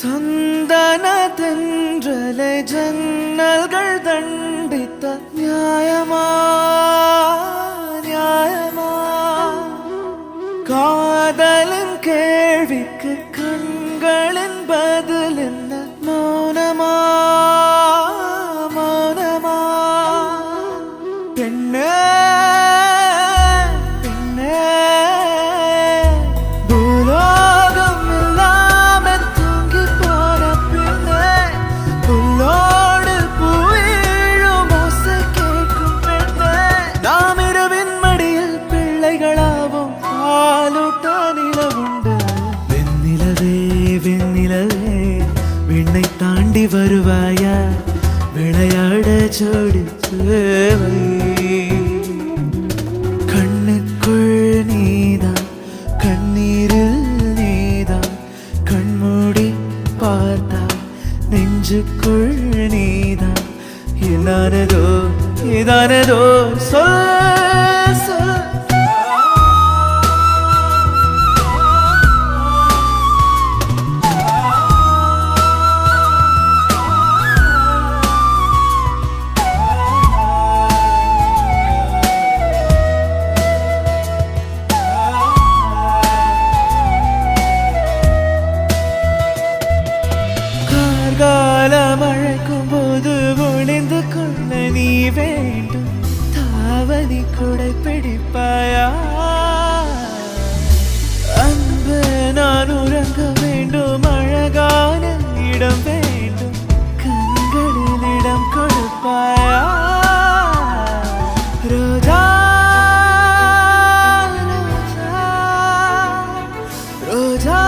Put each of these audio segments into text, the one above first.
சந்தன தென்றலை ஜன்னல்கள் தண்டித்த நியாயமா நியாயமா காதலின் கேள்விக்கு கண்களின் பதில் என்ன மௌனமா மௌனமா பெண்ணே விண்ணை தாண்டி வருவாயா விளையாட ஜோடி தேவை கண்ணுக்குள் நீதான் கண்ணீரில் நீதான் கண்மூடி பார்த்தா நெஞ்சுக்குள் நீதான் இதானதோ இதானதோ சொல் சொல் காலம் அழைக்கும் போது ஒளிந்து கொள்ள நீ வேண்டும் தாவணி கொடை பிடிப்பாயா அன்பு நான் உறங்க வேண்டும் அழகான இடம் வேண்டும் கண்களில் இடம் கொடுப்பாயா ரோஜா ரோஜா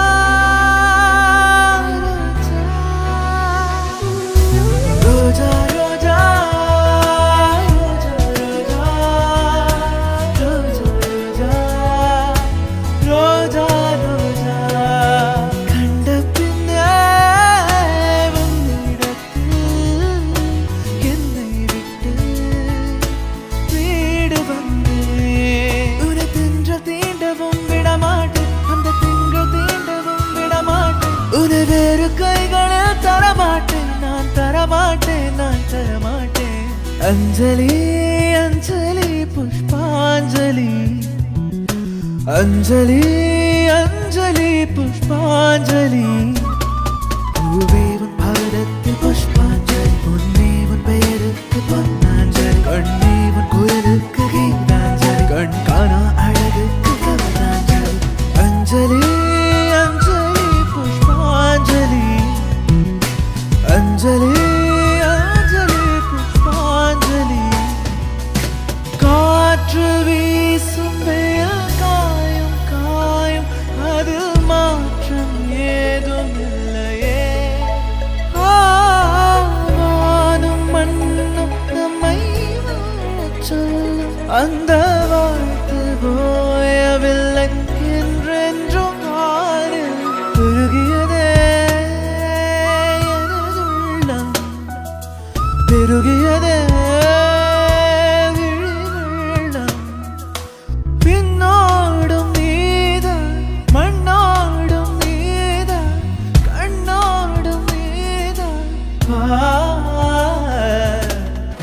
வேறு கைகளில் தரமாட்டேன் நான் தரமாட்டேன் நான் தரமாட்டேன் அஞ்சலி அஞ்சலி புஷ்பாஞ்சலி அஞ்சலி அஞ்சலி புஷ்பாஞ்சலி பூவே உன் பாதத்தில் புஷ்பாஞ்சலி பொன்னே உன் பெயருக்கு பொன்னாஞ்சலி கண்ணே உன் குரலுக்கு கீதாஞ்சலி கண் காணா அழகுக்கு கவனாஞ்சலி அஞ்சலி அஞ்சலி அஞ்சலி புஷ்பாஞ்சலி காற்று வீசும் வெயில் காயும் காயும் அது மாற்றம் ஏதும் இல்லையே வானும் மண்ணும் நம்மை சொல்லும் அந்த வாழ்த்து போயவில்லை என்றென்றும் ஆறில் பெருகியதே பெருகியதே விழிவெள்ளம் பின்னோடும் நீதான் மண்ணோடும் நீதான் கண்ணோடும் நீதான்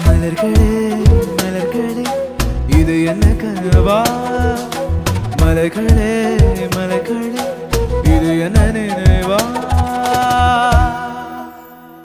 மலர்களே மலர்களே இது என்ன கனவா மலர்களே மலர்களே